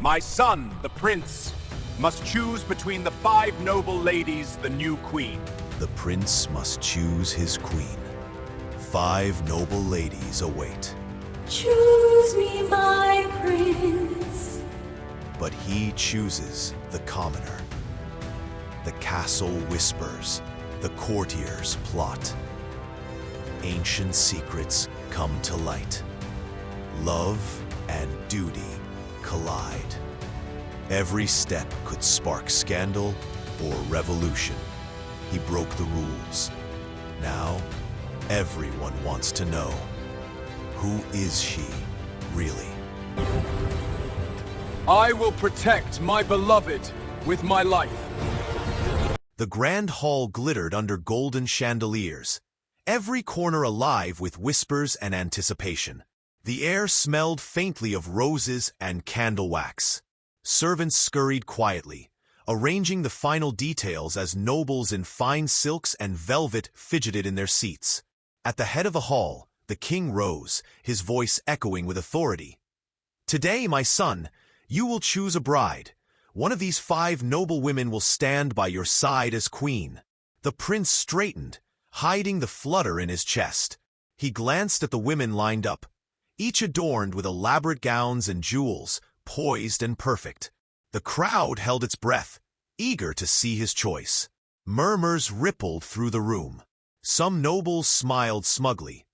My son, the prince, must choose between the 5 noble ladies, the new queen. The prince must choose his queen. 5 noble ladies await. Choose me, my prince. But he chooses the commoner. The castle whispers, the courtiers plot. Ancient secrets come to light. Love and duty collide. Every step could spark scandal or revolution. He broke the rules. Now, everyone wants to know, who is she, really? I will protect my beloved with my life. The grand hall glittered under golden chandeliers, every corner alive with whispers and anticipation. The air smelled faintly of roses and candle wax. Servants scurried quietly, arranging the final details as nobles in fine silks and velvet fidgeted in their seats. At the head of the hall, the king rose, his voice echoing with authority. "Today, my son, you will choose a bride. One of these 5 noble women will stand by your side as queen." The prince straightened, hiding the flutter in his chest. He glanced at the women lined up, each adorned with elaborate gowns and jewels, poised and perfect. The crowd held its breath, eager to see his choice. Murmurs rippled through the room. Some nobles smiled smugly.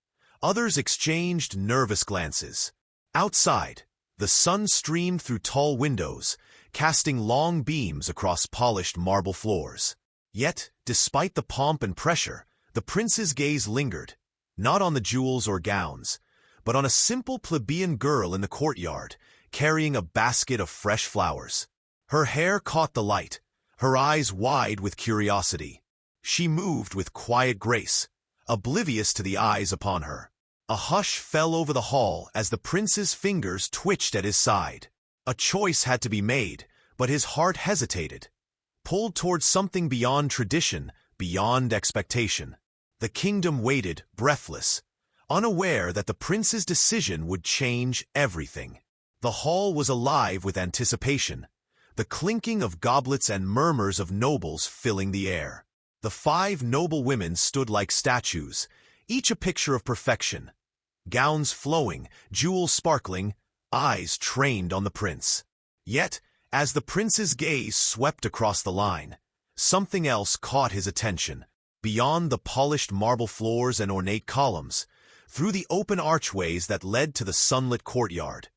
Others exchanged nervous glances. Outside, the sun streamed through tall windows, casting long beams across polished marble floors. Yet, despite the pomp and pressure, the prince's gaze lingered, not on the jewels or gowns, but on a simple plebeian girl in the courtyard, carrying a basket of fresh flowers. Her hair caught the light, her eyes wide with curiosity. She moved with quiet grace, oblivious to the eyes upon her. A hush fell over the hall as the prince's fingers twitched at his side. A choice had to be made, but his heart hesitated, pulled towards something beyond tradition, beyond expectation. The kingdom waited, breathless, unaware that the prince's decision would change everything. The hall was alive with anticipation, the clinking of goblets and murmurs of nobles filling the air. The 5 noble women stood like statues, each a picture of perfection. Gowns flowing, jewels sparkling, eyes trained on the prince. Yet, as the prince's gaze swept across the line, something else caught his attention. Beyond the polished marble floors and ornate columns, through the open archways that led to the sunlit courtyard,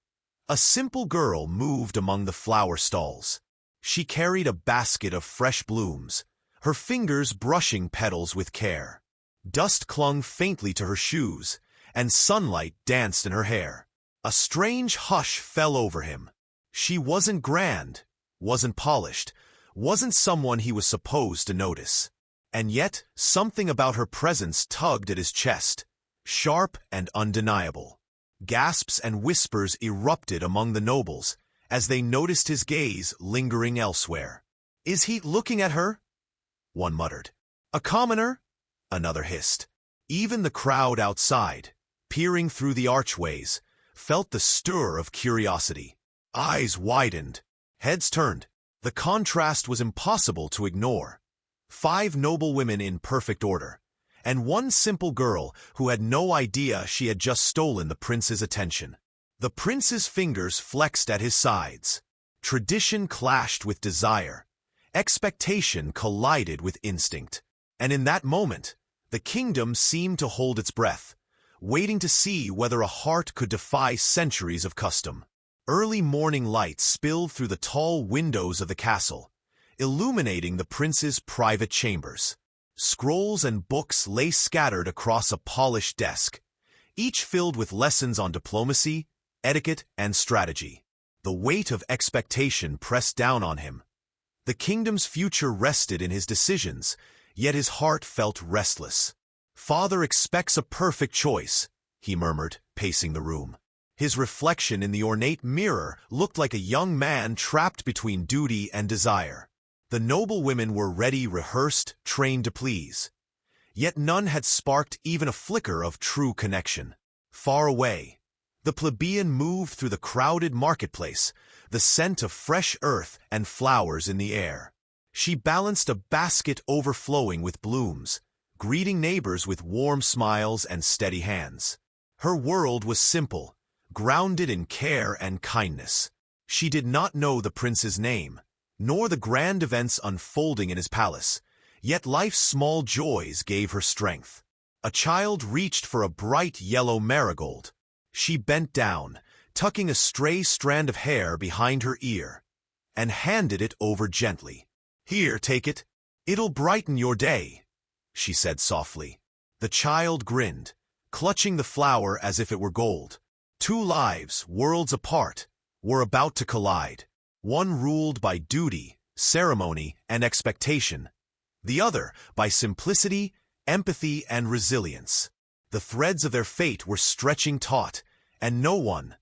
a simple girl moved among the flower stalls. She carried a basket of fresh blooms, her fingers brushing petals with care. Dust clung faintly to her shoes, and sunlight danced in her hair. A strange hush fell over him. She wasn't grand, wasn't polished, wasn't someone he was supposed to notice. And yet, something about her presence tugged at his chest, sharp and undeniable. Gasps and whispers erupted among the nobles as they noticed his gaze lingering elsewhere. "Is he looking at her?" one muttered. "A commoner?" another hissed. Even the crowd outside, peering through the archways, felt the stir of curiosity. Eyes widened, heads turned. The contrast was impossible to ignore. 5 noble women in perfect order, and one simple girl who had no idea she had just stolen the prince's attention. The prince's fingers flexed at his sides. Tradition clashed with desire. Expectation collided with instinct. And in that moment, the kingdom seemed to hold its breath, waiting to see whether a heart could defy centuries of custom. Early morning light spilled through the tall windows of the castle, illuminating the prince's private chambers. Scrolls and books lay scattered across a polished desk, each filled with lessons on diplomacy, etiquette, and strategy. The weight of expectation pressed down on him. The kingdom's future rested in his decisions, yet his heart felt restless. "Father expects a perfect choice," he murmured, pacing the room. His reflection in the ornate mirror looked like a young man trapped between duty and desire. The noble women were ready, rehearsed, trained to please. Yet none had sparked even a flicker of true connection. Far away, The plebeian moved through the crowded marketplace, the scent of fresh earth and flowers in the air. She balanced a basket overflowing with blooms, greeting neighbors with warm smiles and steady hands. Her world was simple, grounded in care and kindness. She did not know the prince's name, nor the grand events unfolding in his palace, yet life's small joys gave her strength. A child reached for a bright yellow marigold. She bent down, tucking a stray strand of hair behind her ear, and handed it over gently. "Here, take it. It'll brighten your day," she said softly. The child grinned, clutching the flower as if it were gold. Two lives, worlds apart, were about to collide. One ruled by duty, ceremony, and expectation. The other by simplicity, empathy, and resilience. The threads of their fate were stretching taut, and no one,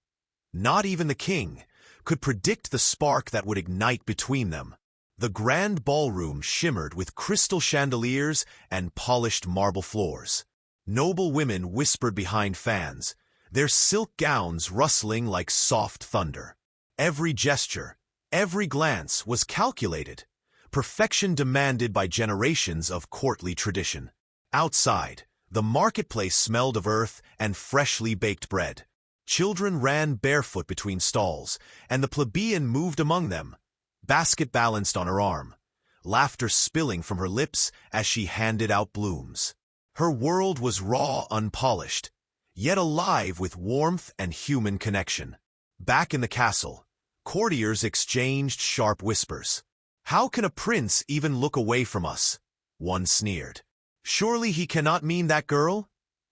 not even the king, could predict the spark that would ignite between them. The grand ballroom shimmered with crystal chandeliers and polished marble floors. Noble women whispered behind fans, their silk gowns rustling like soft thunder. Every gesture, every glance was calculated, perfection demanded by generations of courtly tradition. Outside, the marketplace smelled of earth and freshly baked bread. Children ran barefoot between stalls, and the plebeian moved among them, basket balanced on her arm, laughter spilling from her lips as she handed out blooms. Her world was raw, unpolished, yet alive with warmth and human connection. Back in the castle, courtiers exchanged sharp whispers. "How can a prince even look away from us?" one sneered. "Surely he cannot mean that girl?"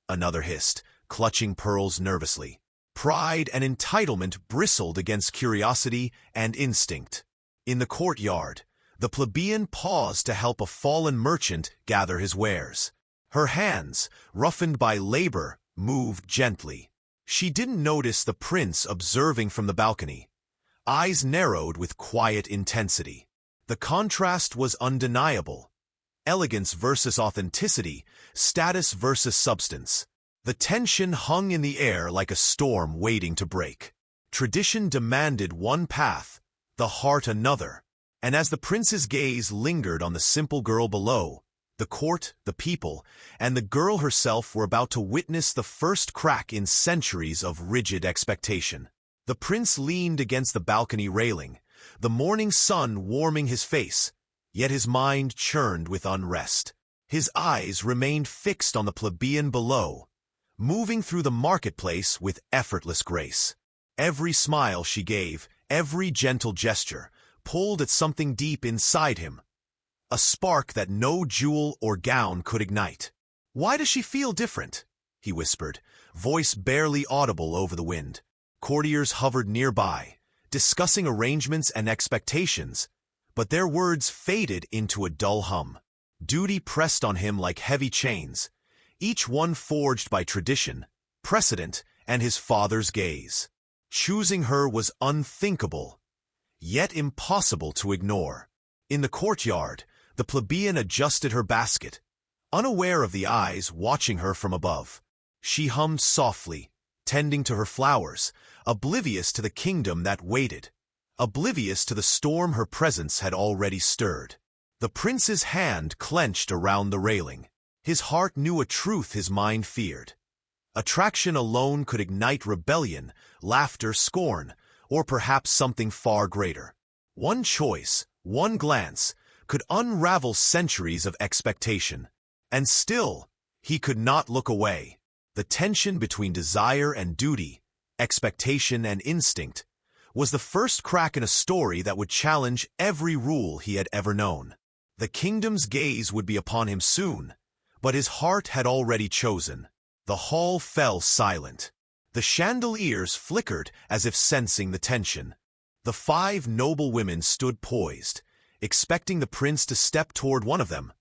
another hissed, clutching pearls nervously. Pride and entitlement bristled against curiosity and instinct. In the courtyard, the plebeian paused to help a fallen merchant gather his wares. Her hands, roughened by labor, moved gently. She didn't notice the prince observing from the balcony, eyes narrowed with quiet intensity. The contrast was undeniable. Elegance versus authenticity, status versus substance. The tension hung in the air like a storm waiting to break. Tradition demanded one path, the heart another, and as the prince's gaze lingered on the simple girl below, the court, the people, and the girl herself were about to witness the first crack in centuries of rigid expectation. The prince leaned against the balcony railing, the morning sun warming his face, yet his mind churned with unrest. His eyes remained fixed on the plebeian below, moving through the marketplace with effortless grace. Every smile she gave, every gentle gesture, pulled at something deep inside him, a spark that no jewel or gown could ignite. "Why does she feel different?" he whispered, voice barely audible over the wind. Courtiers hovered nearby, discussing arrangements and expectations, but their words faded into a dull hum. Duty pressed on him like heavy chains, each one forged by tradition, precedent, and his father's gaze. Choosing her was unthinkable, yet impossible to ignore. In the courtyard, the plebeian adjusted her basket, unaware of the eyes watching her from above. She hummed softly, tending to her flowers, oblivious to the kingdom that waited, oblivious to the storm her presence had already stirred. The prince's hand clenched around the railing. His heart knew a truth his mind feared. Attraction alone could ignite rebellion, laughter, scorn, or perhaps something far greater. One choice, one glance, could unravel centuries of expectation. And still, he could not look away. The tension between desire and duty, expectation and instinct, was the first crack in a story that would challenge every rule he had ever known. The kingdom's gaze would be upon him soon, but his heart had already chosen. The hall fell silent. The chandeliers flickered as if sensing the tension. The 5 noble women stood poised, expecting the prince to step toward one of them,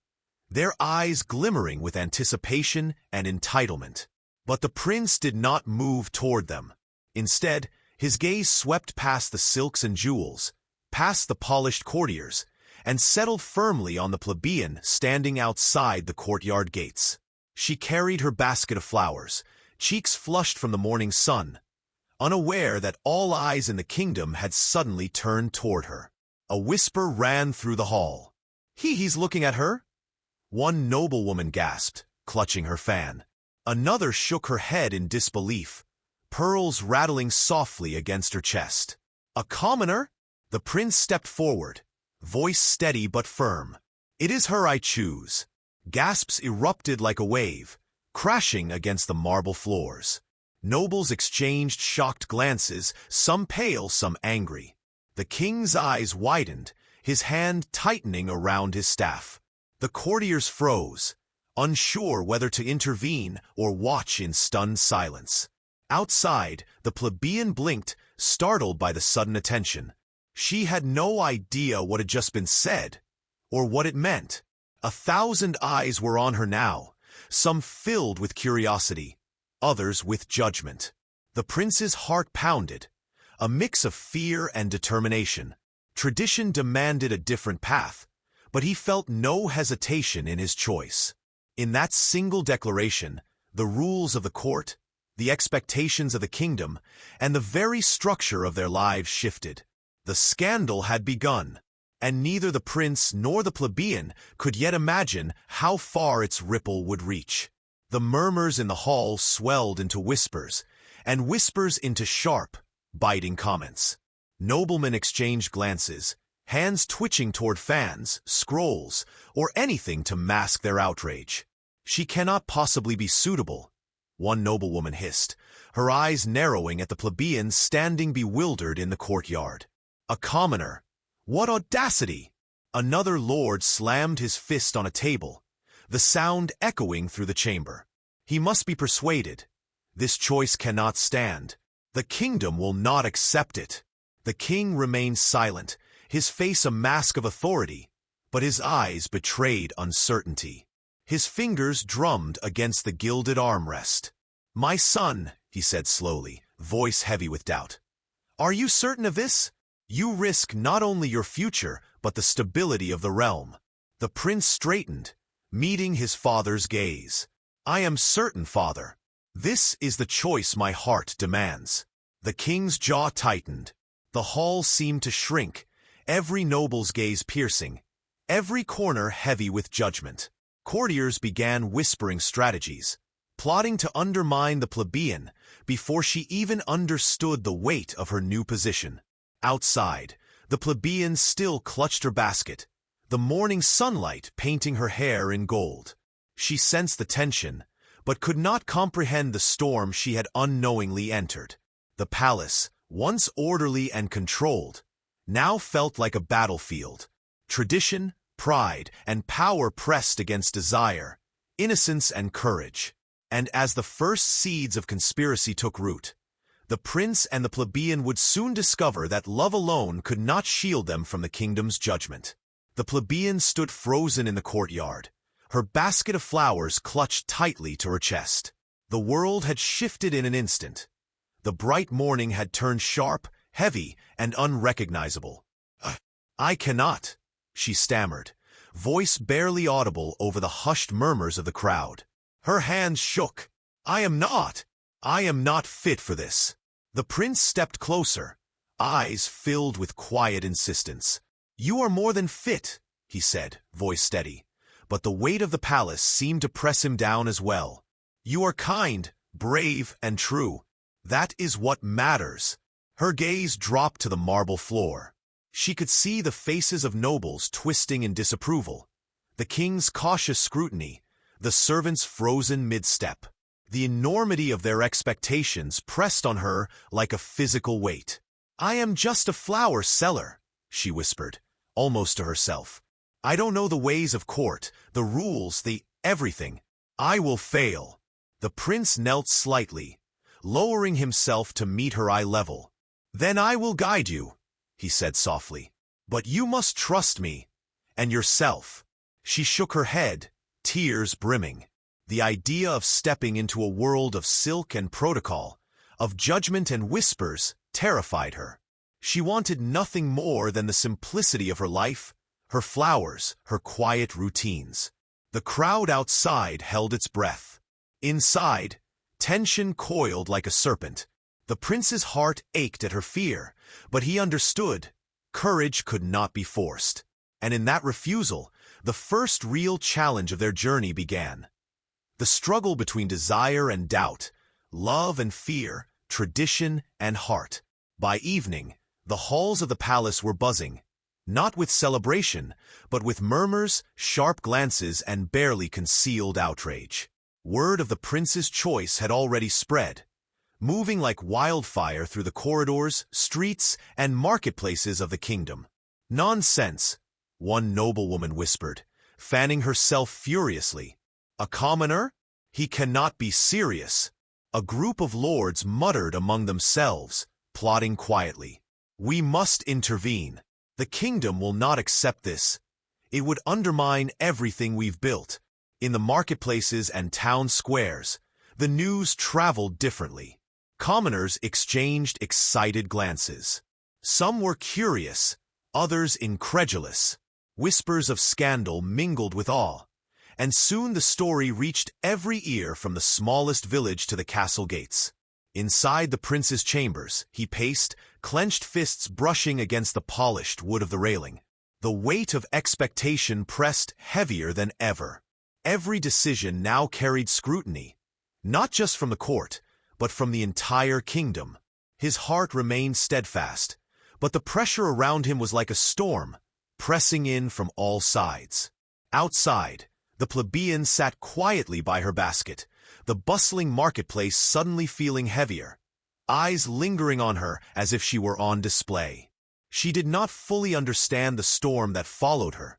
their eyes glimmering with anticipation and entitlement. But the prince did not move toward them. Instead, his gaze swept past the silks and jewels, past the polished courtiers, and settled firmly on the plebeian standing outside the courtyard gates. She carried her basket of flowers, cheeks flushed from the morning sun, unaware that all eyes in the kingdom had suddenly turned toward her. A whisper ran through the hall. He's looking at her?" One noblewoman gasped, clutching her fan. Another shook her head in disbelief, pearls rattling softly against her chest. "A commoner?" The prince stepped forward, voice steady but firm. "It is her I choose." Gasps erupted like a wave, crashing against the marble floors. Nobles exchanged shocked glances, some pale, some angry. The king's eyes widened, his hand tightening around his staff. The courtiers froze, unsure whether to intervene or watch in stunned silence. Outside, the plebeian blinked, startled by the sudden attention. She had no idea what had just been said, or what it meant. 1,000 eyes were on her now, some filled with curiosity, others with judgment. The prince's heart pounded, a mix of fear and determination. Tradition demanded a different path, but he felt no hesitation in his choice. In that single declaration, the rules of the court, the expectations of the kingdom, and the very structure of their lives shifted. The scandal had begun, and neither the prince nor the plebeian could yet imagine how far its ripple would reach. The murmurs in the hall swelled into whispers, and whispers into sharp, biting comments. Noblemen exchanged glances, hands twitching toward fans, scrolls, or anything to mask their outrage. "She cannot possibly be suitable," one noblewoman hissed, her eyes narrowing at the plebeians standing bewildered in the courtyard. "A commoner! What audacity!" Another lord slammed his fist on a table, the sound echoing through the chamber. "He must be persuaded. This choice cannot stand. The kingdom will not accept it." The king remained silent, his face a mask of authority, but his eyes betrayed uncertainty. His fingers drummed against the gilded armrest. "My son," he said slowly, voice heavy with doubt, "are you certain of this? You risk not only your future, but the stability of the realm." The prince straightened, meeting his father's gaze. "I am certain, father. This is the choice my heart demands." The king's jaw tightened. The hall seemed to shrink, every noble's gaze piercing, every corner heavy with judgment. Courtiers began whispering strategies, plotting to undermine the plebeian before she even understood the weight of her new position. Outside, the plebeian still clutched her basket, the morning sunlight painting her hair in gold. She sensed the tension, but could not comprehend the storm she had unknowingly entered. The palace, once orderly and controlled, now felt like a battlefield. Tradition, pride, and power pressed against desire, innocence and courage. And as the first seeds of conspiracy took root, the prince and the plebeian would soon discover that love alone could not shield them from the kingdom's judgment. The plebeian stood frozen in the courtyard, her basket of flowers clutched tightly to her chest. The world had shifted in an instant. The bright morning had turned sharp, heavy, and unrecognizable. "I cannot," she stammered, voice barely audible over the hushed murmurs of the crowd. Her hands shook. I am not fit for this." The prince stepped closer, eyes filled with quiet insistence. "You are more than fit," he said, voice steady, but the weight of the palace seemed to press him down as well. "You are kind, brave, and true. That is what matters." Her gaze dropped to the marble floor. She could see the faces of nobles twisting in disapproval, the king's cautious scrutiny, the servants frozen mid-step. The enormity of their expectations pressed on her like a physical weight. "I am just a flower seller," she whispered, almost to herself. "I don't know the ways of court, the rules, the everything. I will fail." The prince knelt slightly, lowering himself to meet her eye level. "Then I will guide you," he said softly. "But you must trust me, and yourself." She shook her head, tears brimming. The idea of stepping into a world of silk and protocol, of judgment and whispers, terrified her. She wanted nothing more than the simplicity of her life, her flowers, her quiet routines. The crowd outside held its breath. Inside, tension coiled like a serpent, The prince's heart ached at her fear, but he understood. Courage could not be forced. And in that refusal, the first real challenge of their journey began. The struggle between desire and doubt, love and fear, tradition and heart. By evening, the halls of the palace were buzzing, not with celebration, but with murmurs, sharp glances, and barely concealed outrage. Word of the prince's choice had already spread, moving like wildfire through the corridors, streets, and marketplaces of the kingdom. "Nonsense," one noblewoman whispered, fanning herself furiously. "A commoner? He cannot be serious." A group of lords muttered among themselves, plotting quietly. "We must intervene. The kingdom will not accept this. It would undermine everything we've built." In the marketplaces and town squares, the news traveled differently. Commoners exchanged excited glances. Some were curious, others incredulous. Whispers of scandal mingled with awe, and soon the story reached every ear from the smallest village to the castle gates. Inside the prince's chambers, he paced, clenched fists brushing against the polished wood of the railing. The weight of expectation pressed heavier than ever. Every decision now carried scrutiny, not just from the court, but from the entire kingdom. His heart remained steadfast, but the pressure around him was like a storm, pressing in from all sides. Outside, the plebeian sat quietly by her basket, the bustling marketplace suddenly feeling heavier, eyes lingering on her as if she were on display. She did not fully understand the storm that followed her,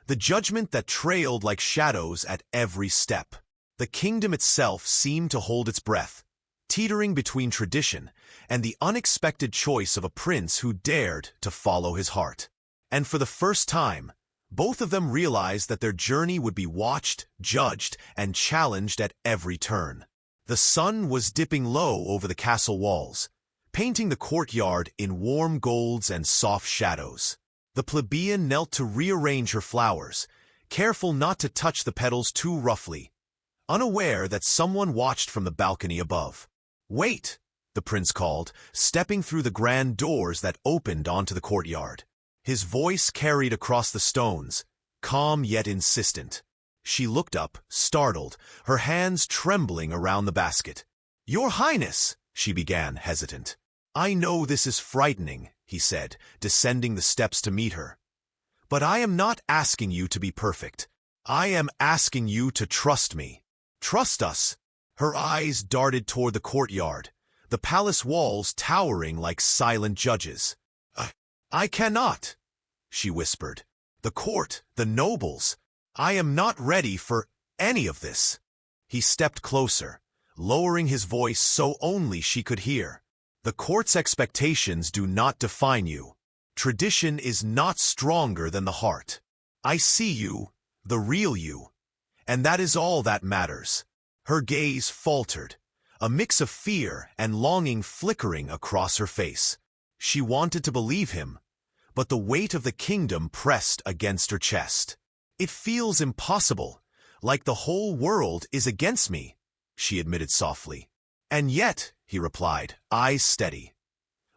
the judgment that trailed like shadows at every step. The kingdom itself seemed to hold its breath, teetering between tradition and the unexpected choice of a prince who dared to follow his heart. And for the first time, both of them realized that their journey would be watched, judged, and challenged at every turn. The sun was dipping low over the castle walls, painting the courtyard in warm golds and soft shadows. The plebeian knelt to rearrange her flowers, careful not to touch the petals too roughly, unaware that someone watched from the balcony above. "Wait," the prince called, stepping through the grand doors that opened onto the courtyard. His voice carried across the stones, calm yet insistent. She looked up, startled, her hands trembling around the basket. "Your Highness," she began, hesitant. "I know this is frightening," he said, descending the steps to meet her. "But I am not asking you to be perfect. I am asking you to trust me. Trust us." Her eyes darted toward the courtyard, the palace walls towering like silent judges. I cannot," she whispered. "The court, the nobles, I am not ready for any of this." He stepped closer, lowering his voice so only she could hear. "The court's expectations do not define you. Tradition is not stronger than the heart. I see you, the real you, and that is all that matters." Her gaze faltered, a mix of fear and longing flickering across her face. She wanted to believe him, but the weight of the kingdom pressed against her chest. "It feels impossible, like the whole world is against me," she admitted softly. "And yet," he replied, eyes steady,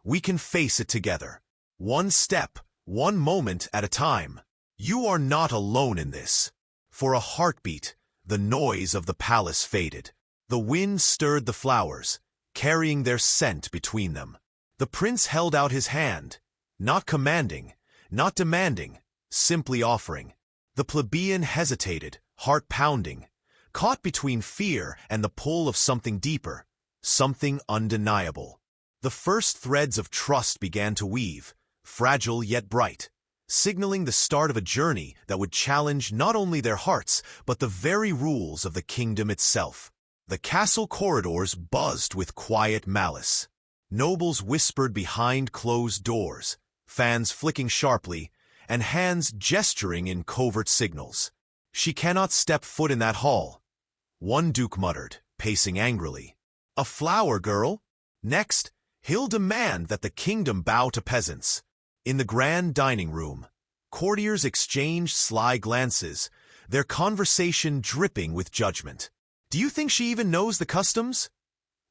"we can face it together. One step, one moment at a time. You are not alone in this." For a heartbeat, the noise of the palace faded. The wind stirred the flowers, carrying their scent between them. The prince held out his hand, not commanding, not demanding, simply offering. The plebeian hesitated, heart pounding, caught between fear and the pull of something deeper, something undeniable. The first threads of trust began to weave, fragile yet bright, signaling the start of a journey that would challenge not only their hearts, but the very rules of the kingdom itself. The castle corridors buzzed with quiet malice. Nobles whispered behind closed doors, fans flicking sharply, and hands gesturing in covert signals. "She cannot step foot in that hall," one duke muttered, pacing angrily. "A flower girl? Next, he'll demand that the kingdom bow to peasants." In the grand dining room, courtiers exchanged sly glances, their conversation dripping with judgment. "Do you think she even knows the customs?"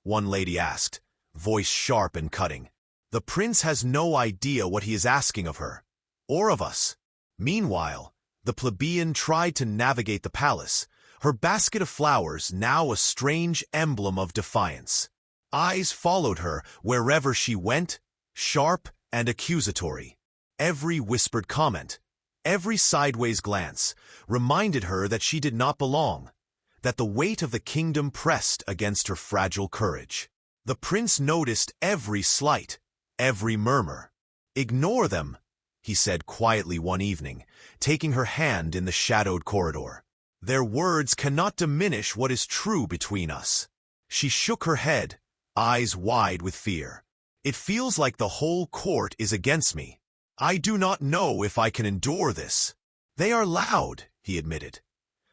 one lady asked, voice sharp and cutting. The prince has no idea what he is asking of her, or of us. Meanwhile, the plebeian tried to navigate the palace, her basket of flowers now a strange emblem of defiance. Eyes followed her wherever she went, sharp and accusatory. Every whispered comment, every sideways glance, reminded her that she did not belong, that the weight of the kingdom pressed against her fragile courage. The prince noticed every slight, every murmur. "Ignore them," he said quietly one evening, taking her hand in the shadowed corridor. "Their words cannot diminish what is true between us." She shook her head, eyes wide with fear. "It feels like the whole court is against me. I do not know if I can endure this." "They are loud," he admitted,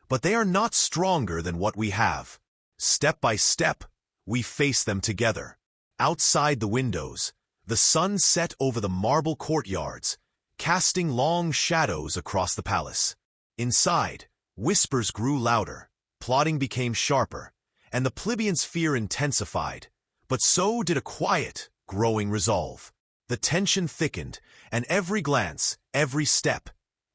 "but they are not stronger than what we have. Step by step, we face them together." Outside the windows, the sun set over the marble courtyards, casting long shadows across the palace. Inside, whispers grew louder, plotting became sharper, and the plebeian's fear intensified, but so did a quiet, growing resolve. The tension thickened, and every glance, every step,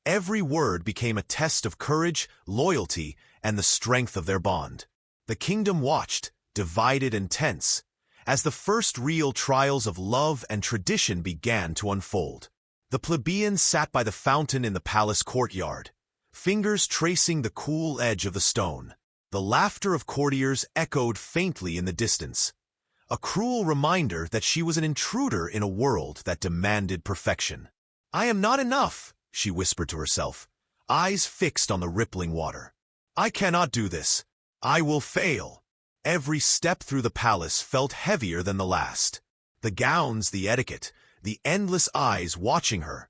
every word became a test of courage, loyalty, and the strength of their bond. The kingdom watched, divided and tense, as the first real trials of love and tradition began to unfold. The plebeian sat by the fountain in the palace courtyard, fingers tracing the cool edge of the stone. The laughter of courtiers echoed faintly in the distance, a cruel reminder that she was an intruder in a world that demanded perfection. "I am not enough," she whispered to herself, eyes fixed on the rippling water. "I cannot do this. I will fail." Every step through the palace felt heavier than the last. The gowns, the etiquette, the endless eyes watching her,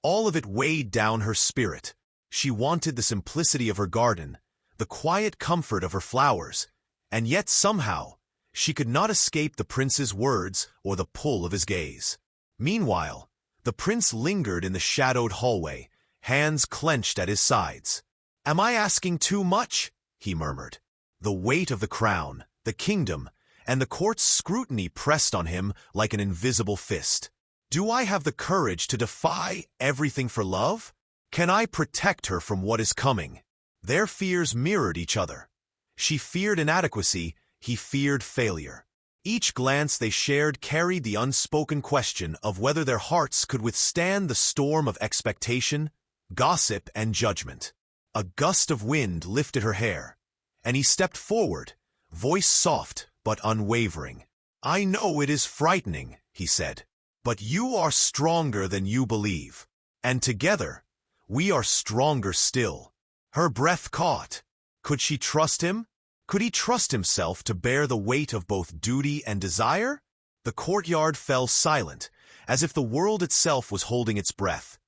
all of it weighed down her spirit. She wanted the simplicity of her garden, the quiet comfort of her flowers, and yet somehow, she could not escape the prince's words or the pull of his gaze. Meanwhile, the prince lingered in the shadowed hallway, hands clenched at his sides. "Am I asking too much?" he murmured. The weight of the crown, the kingdom, and the court's scrutiny pressed on him like an invisible fist. Do I have the courage to defy everything for love? Can I protect her from what is coming? Their fears mirrored each other. She feared inadequacy, he feared failure. Each glance they shared carried the unspoken question of whether their hearts could withstand the storm of expectation, gossip, and judgment. A gust of wind lifted her hair, and he stepped forward, voice soft but unwavering. "I know it is frightening," he said, "but you are stronger than you believe. And together, we are stronger still." Her breath caught. Could she trust him? Could he trust himself to bear the weight of both duty and desire? The courtyard fell silent, as if the world itself was holding its breath,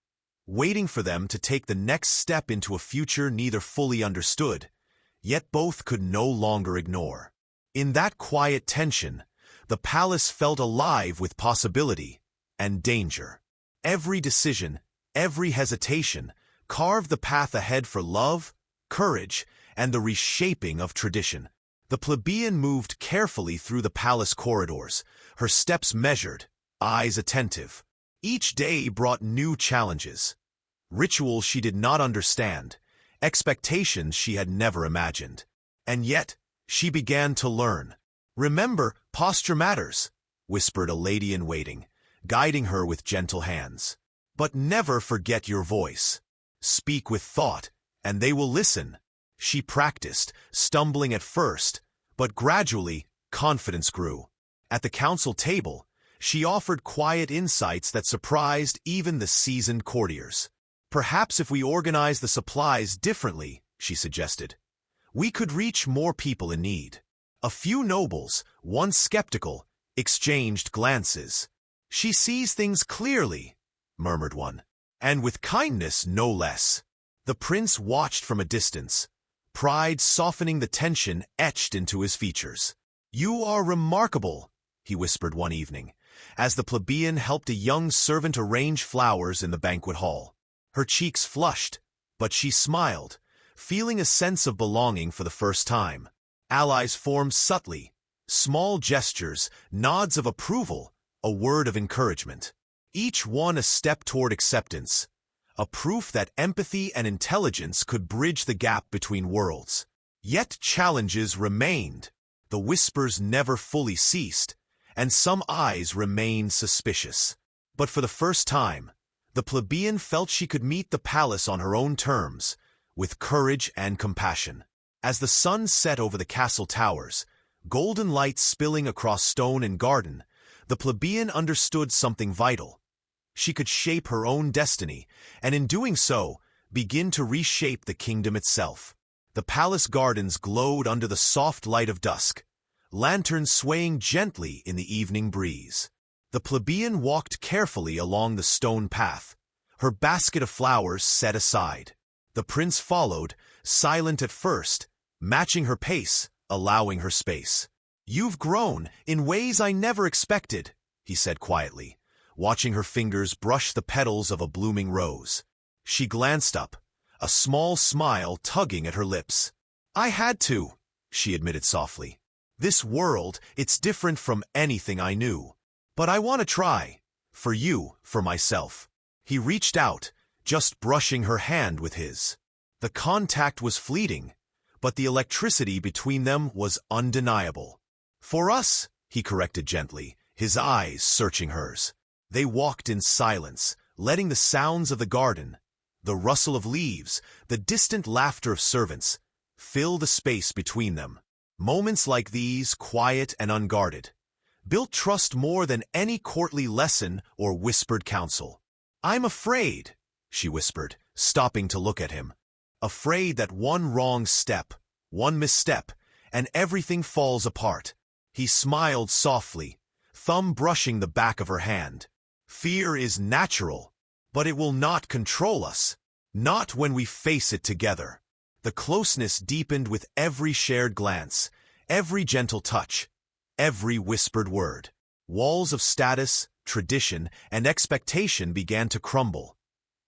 waiting for them to take the next step into a future neither fully understood, yet both could no longer ignore. In that quiet tension, the palace felt alive with possibility and danger. Every decision, every hesitation, carved the path ahead for love, courage, and the reshaping of tradition. The plebeian moved carefully through the palace corridors, her steps measured, eyes attentive. Each day brought new challenges, rituals she did not understand, expectations she had never imagined. And yet, she began to learn. "Remember, posture matters," whispered a lady-in-waiting, guiding her with gentle hands. "But never forget your voice. Speak with thought, and they will listen." She practiced, stumbling at first, but gradually, confidence grew. At the council table, she offered quiet insights that surprised even the seasoned courtiers. "Perhaps if we organize the supplies differently," she suggested, "we could reach more people in need." A few nobles, once skeptical, exchanged glances. "She sees things clearly," murmured one, "and with kindness no less." The prince watched from a distance, pride softening the tension etched into his features. "You are remarkable," he whispered one evening, as the plebeian helped a young servant arrange flowers in the banquet hall. Her cheeks flushed, but she smiled, feeling a sense of belonging for the first time. Allies formed subtly, Small gestures, nods of approval, a word of encouragement. Each one a step toward acceptance, a proof that empathy and intelligence could bridge the gap between worlds. Yet challenges remained. The whispers never fully ceased, and some eyes remained suspicious. But for the first time, the plebeian felt she could meet the palace on her own terms, with courage and compassion. As the sun set over the castle towers, golden light spilling across stone and garden, the plebeian understood something vital. She could shape her own destiny, and in doing so, begin to reshape the kingdom itself. The palace gardens glowed under the soft light of dusk, lanterns swaying gently in the evening breeze. The plebeian walked carefully along the stone path, her basket of flowers set aside. The prince followed, silent at first, matching her pace, allowing her space. "You've grown in ways I never expected," he said quietly, watching her fingers brush the petals of a blooming rose. She glanced up, a small smile tugging at her lips. "I had to," she admitted softly. "This world, it's different from anything I knew. But I want to try. For you, for myself." He reached out, just brushing her hand with his. The contact was fleeting, but the electricity between them was undeniable. "For us," he corrected gently, his eyes searching hers. They walked in silence, letting the sounds of the garden, the rustle of leaves, the distant laughter of servants, fill the space between them. Moments like these, quiet and unguarded, built trust more than any courtly lesson or whispered counsel. "I'm afraid," she whispered, stopping to look at him. "Afraid that one wrong step, one misstep, and everything falls apart." He smiled softly, thumb brushing the back of her hand. "Fear is natural, but it will not control us. Not when we face it together." The closeness deepened with every shared glance, every gentle touch, every whispered word. Walls of status, tradition, and expectation began to crumble.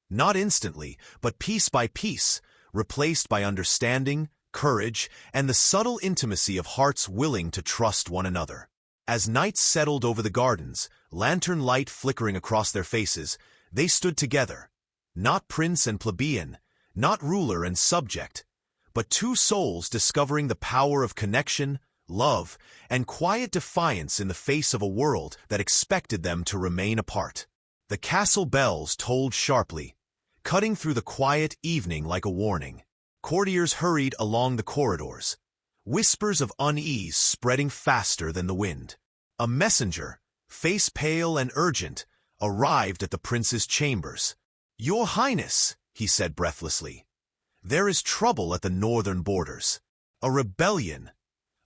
Not instantly, but piece by piece, replaced by understanding, courage, and the subtle intimacy of hearts willing to trust one another. As night settled over the gardens, lantern light flickering across their faces, they stood together. Not prince and plebeian, not ruler and subject, but two souls discovering the power of connection, love, and quiet defiance in the face of a world that expected them to remain apart. The castle bells tolled sharply, cutting through the quiet evening like a warning. Courtiers hurried along the corridors, whispers of unease spreading faster than the wind. A messenger, face pale and urgent, arrived at the prince's chambers. "Your Highness," he said breathlessly, "there is trouble at the northern borders. A rebellion,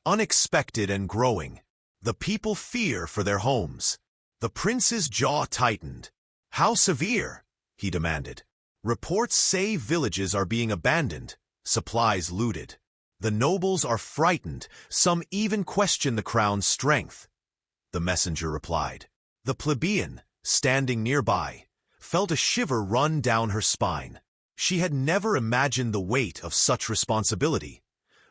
unexpected and growing. The people fear for their homes." The prince's jaw tightened. "How severe?" he demanded. "Reports say villages are being abandoned, supplies looted. The nobles are frightened, some even question the crown's strength," the messenger replied. The plebeian, standing nearby, felt a shiver run down her spine. She had never imagined the weight of such responsibility,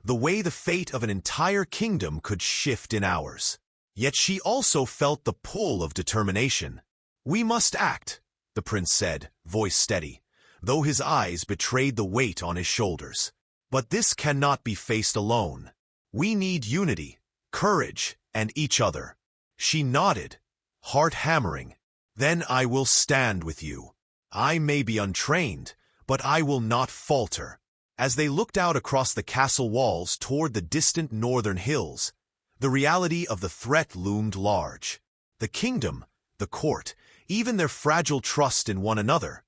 the way the fate of an entire kingdom could shift in hours. Yet she also felt the pull of determination. "We must act," the prince said, voice steady, though his eyes betrayed the weight on his shoulders. "But this cannot be faced alone. We need unity, courage, and each other." She nodded, heart hammering. "Then I will stand with you. I may be untrained, but I will not falter." As they looked out across the castle walls toward the distant northern hills, the reality of the threat loomed large. The kingdom, the court, even their fragile trust in one another,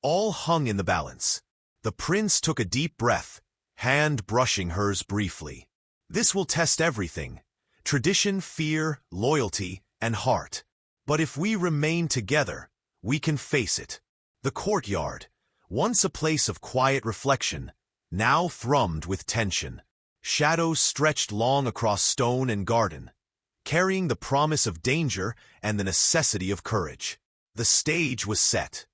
all hung in the balance. The prince took a deep breath, hand brushing hers briefly. "This will test everything: tradition, fear, loyalty, and heart. But if we remain together, we can face it." The courtyard, once a place of quiet reflection, now thrummed with tension. Shadows stretched long across stone and garden, carrying the promise of danger and the necessity of courage. The stage was set.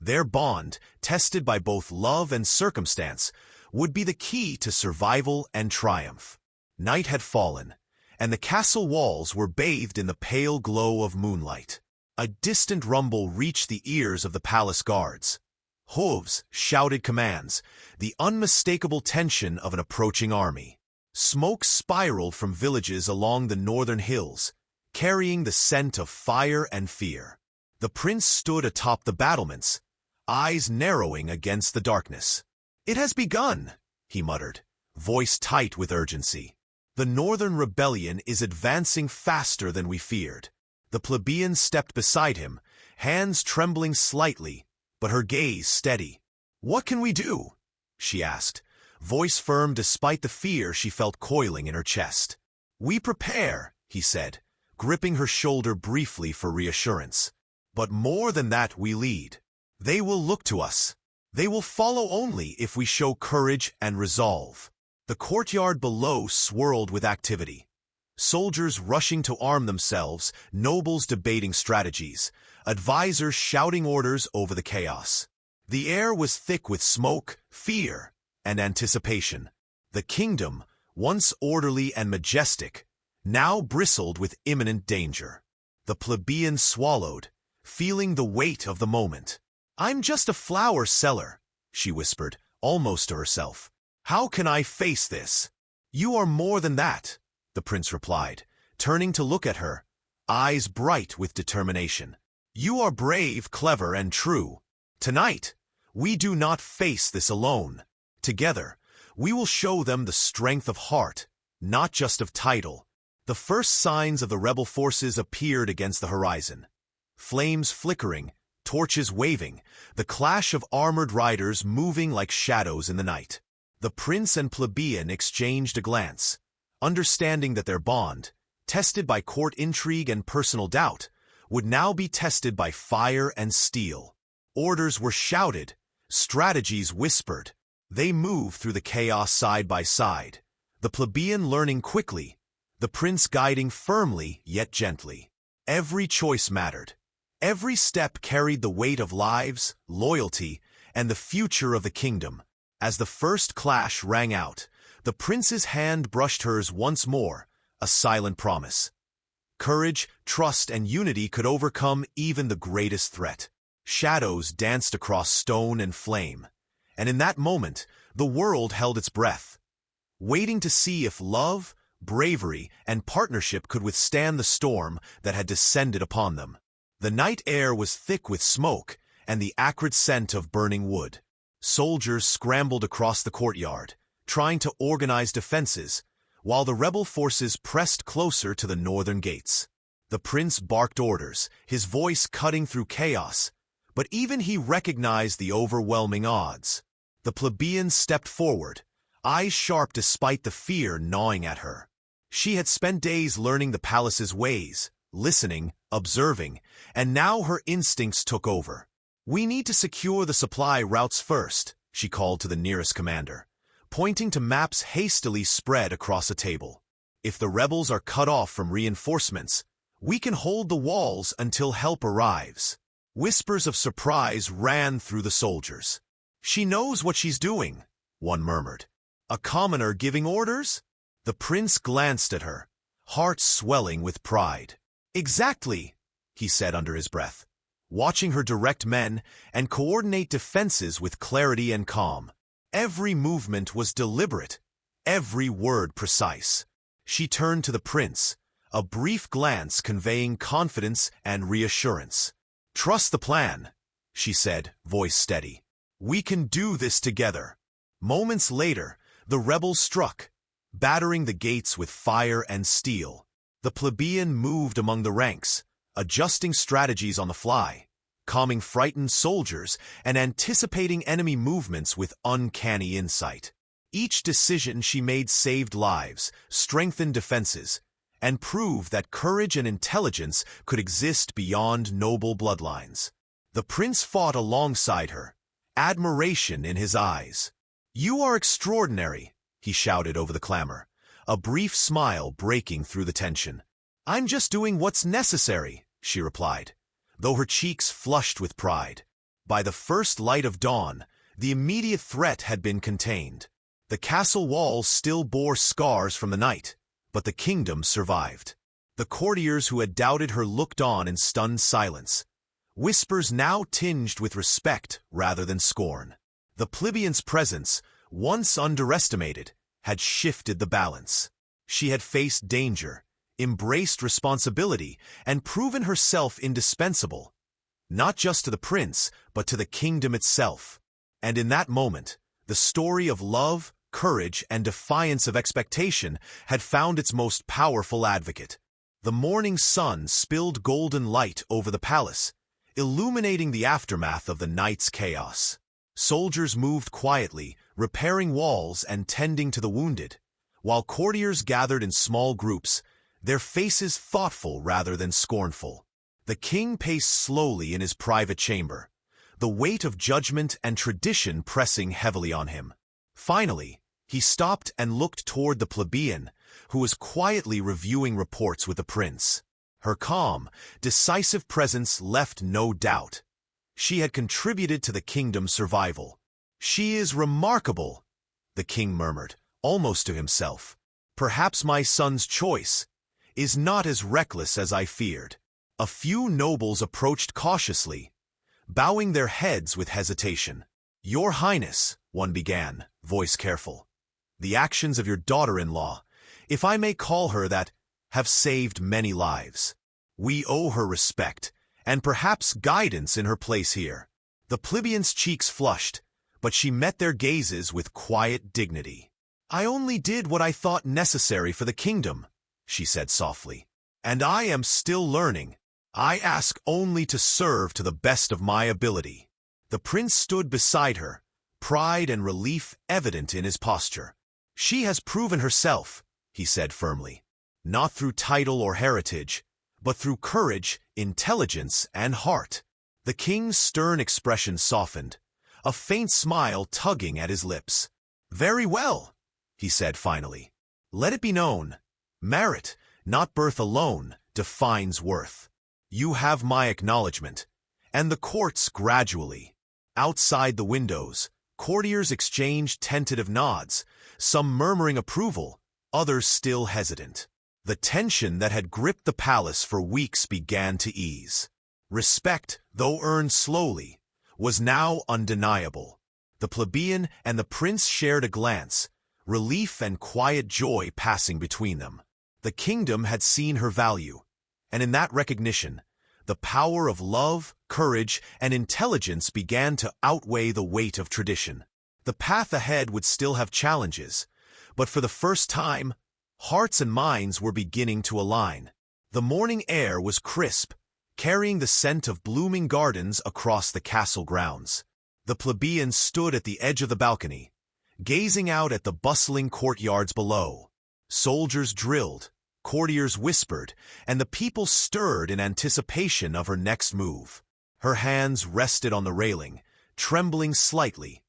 Their bond, tested by both love and circumstance, would be the key to survival and triumph. Night had fallen, and the castle walls were bathed in the pale glow of moonlight. A distant rumble reached the ears of the palace guards. Hooves shouted commands, the unmistakable tension of an approaching army. Smoke spiraled from villages along the northern hills, carrying the scent of fire and fear. The prince stood atop the battlements, eyes narrowing against the darkness. "It has begun," he muttered, voice tight with urgency. "The northern rebellion is advancing faster than we feared." The plebeian stepped beside him, hands trembling slightly, but her gaze steady. "What can we do?" she asked, voice firm despite the fear she felt coiling in her chest. "We prepare," he said, gripping her shoulder briefly for reassurance. "But more than that, we lead. They will look to us. They will follow only if we show courage and resolve." The courtyard below swirled with activity. Soldiers rushing to arm themselves, nobles debating strategies, advisors shouting orders over the chaos. The air was thick with smoke, fear, and anticipation. The kingdom, once orderly and majestic, now bristled with imminent danger. The plebeian swallowed, feeling the weight of the moment. "I'm just a flower seller," she whispered, almost to herself. "How can I face this?" "You are more than that," the prince replied, turning to look at her, eyes bright with determination. "You are brave, clever, and true. Tonight, we do not face this alone. Together, we will show them the strength of heart, not just of title." The first signs of the rebel forces appeared against the horizon. Flames flickering, torches waving, the clash of armored riders moving like shadows in the night. The prince and plebeian exchanged a glance, understanding that their bond, tested by court intrigue and personal doubt, would now be tested by fire and steel. Orders were shouted, strategies whispered. They moved through the chaos side by side, the plebeian learning quickly, the prince guiding firmly yet gently. Every choice mattered. Every step carried the weight of lives, loyalty, and the future of the kingdom. As the first clash rang out, the prince's hand brushed hers once more, a silent promise. Courage, trust, and unity could overcome even the greatest threat. Shadows danced across stone and flame, and in that moment, the world held its breath, waiting to see if love, bravery, and partnership could withstand the storm that had descended upon them. The night air was thick with smoke and the acrid scent of burning wood. Soldiers scrambled across the courtyard, trying to organize defenses, while the rebel forces pressed closer to the northern gates. The prince barked orders, his voice cutting through chaos, but even he recognized the overwhelming odds. The plebeian stepped forward, eyes sharp despite the fear gnawing at her. She had spent days learning the palace's ways, listening, observing, and now her instincts took over. "We need to secure the supply routes first," she called to the nearest commander, pointing to maps hastily spread across a table. "If the rebels are cut off from reinforcements, we can hold the walls until help arrives." Whispers of surprise ran through the soldiers. "She knows what she's doing," one murmured. "A commoner giving orders?" The prince glanced at her, heart swelling with pride. "Exactly," he said under his breath, watching her direct men and coordinate defenses with clarity and calm. Every movement was deliberate, every word precise. She turned to the prince, a brief glance conveying confidence and reassurance. "Trust the plan," she said, voice steady. "We can do this together." Moments later, the rebels struck, battering the gates with fire and steel. The plebeian moved among the ranks, adjusting strategies on the fly, calming frightened soldiers and anticipating enemy movements with uncanny insight. Each decision she made saved lives, strengthened defenses, and proved that courage and intelligence could exist beyond noble bloodlines. The prince fought alongside her, admiration in his eyes. "You are extraordinary," he shouted over the clamor, a brief smile breaking through the tension. "I'm just doing what's necessary," she replied, though her cheeks flushed with pride. By the first light of dawn, the immediate threat had been contained. The castle walls still bore scars from the night, but the kingdom survived. The courtiers who had doubted her looked on in stunned silence, whispers now tinged with respect rather than scorn. The plebeian's presence, once underestimated, had shifted the balance. She had faced danger, embraced responsibility, and proven herself indispensable, not just to the prince, but to the kingdom itself. And in that moment, the story of love, courage, and defiance of expectation had found its most powerful advocate. The morning sun spilled golden light over the palace, illuminating the aftermath of the night's chaos. Soldiers moved quietly, repairing walls and tending to the wounded, while courtiers gathered in small groups, their faces thoughtful rather than scornful. The king paced slowly in his private chamber, the weight of judgment and tradition pressing heavily on him. Finally, he stopped and looked toward the plebeian, who was quietly reviewing reports with the prince. Her calm, decisive presence left no doubt. She had contributed to the kingdom's survival. "She is remarkable," the king murmured, almost to himself. "Perhaps my son's choice is not as reckless as I feared." A few nobles approached cautiously, bowing their heads with hesitation. "Your Highness," one began, voice careful, "the actions of your daughter-in-law, if I may call her that, have saved many lives. We owe her respect, and perhaps guidance in her place here." The plebeian's cheeks flushed, but she met their gazes with quiet dignity. "I only did what I thought necessary for the kingdom," she said softly. "And I am still learning. I ask only to serve to the best of my ability." The prince stood beside her, pride and relief evident in his posture. "She has proven herself," he said firmly, "not through title or heritage, but through courage, intelligence, and heart." The king's stern expression softened, a faint smile tugging at his lips. "Very well," he said finally. "Let it be known, merit, not birth alone, defines worth. You have my acknowledgement, and the courts gradually." Outside the windows, courtiers exchanged tentative nods, some murmuring approval, others still hesitant. The tension that had gripped the palace for weeks began to ease. Respect, though earned slowly, was now undeniable. The plebeian and the prince shared a glance, relief and quiet joy passing between them. The kingdom had seen her value, and in that recognition, the power of love, courage, and intelligence began to outweigh the weight of tradition. The path ahead would still have challenges, but for the first time, hearts and minds were beginning to align. The morning air was crisp, carrying the scent of blooming gardens across the castle grounds. The plebeian stood at the edge of the balcony, gazing out at the bustling courtyards below. Soldiers drilled, courtiers whispered, and the people stirred in anticipation of her next move. Her hands rested on the railing, trembling slightly,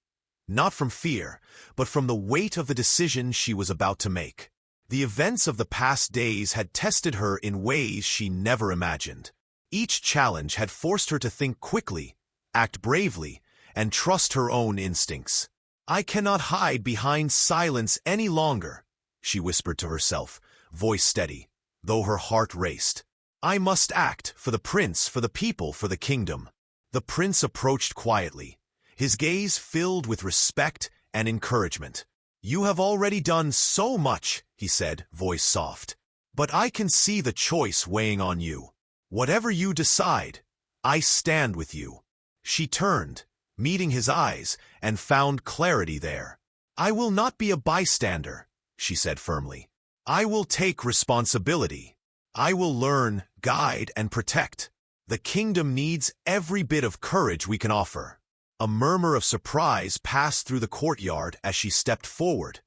not from fear, but from the weight of the decision she was about to make. The events of the past days had tested her in ways she never imagined. Each challenge had forced her to think quickly, act bravely, and trust her own instincts. "I cannot hide behind silence any longer," she whispered to herself, voice steady, though her heart raced. "I must act, for the prince, for the people, for the kingdom." The prince approached quietly, his gaze filled with respect and encouragement. "You have already done so much," he said, voice soft. "But I can see the choice weighing on you. Whatever you decide, I stand with you." She turned, meeting his eyes, and found clarity there. "I will not be a bystander," she said firmly. "I will take responsibility. I will learn, guide, and protect. The kingdom needs every bit of courage we can offer." A murmur of surprise passed through the courtyard as she stepped forward,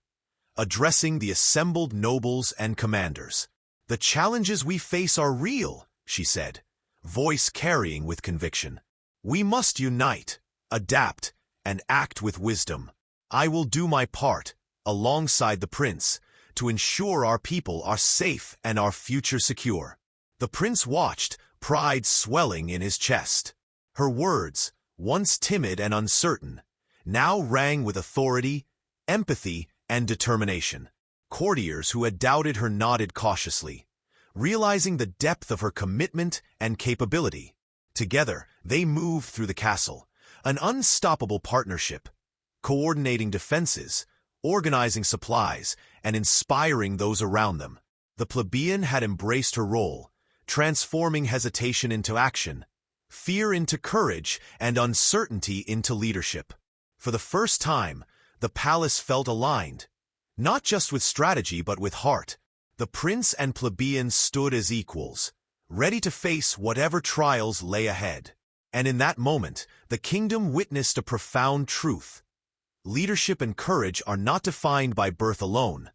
addressing the assembled nobles and commanders. "The challenges we face are real," she said, voice carrying with conviction. "We must unite, adapt, and act with wisdom. I will do my part, alongside the prince, to ensure our people are safe and our future secure." The prince watched, pride swelling in his chest. Her words, once timid and uncertain, now rang with authority, empathy, and determination. Courtiers who had doubted her nodded cautiously, realizing the depth of her commitment and capability. Together, they moved through the castle, an unstoppable partnership, coordinating defenses, organizing supplies, and inspiring those around them. The plebeian had embraced her role, transforming hesitation into action, fear into courage, and uncertainty into leadership. For the first time, the palace felt aligned, not just with strategy but with heart. The prince and plebeian stood as equals, ready to face whatever trials lay ahead. And in that moment, the kingdom witnessed a profound truth. Leadership and courage are not defined by birth alone,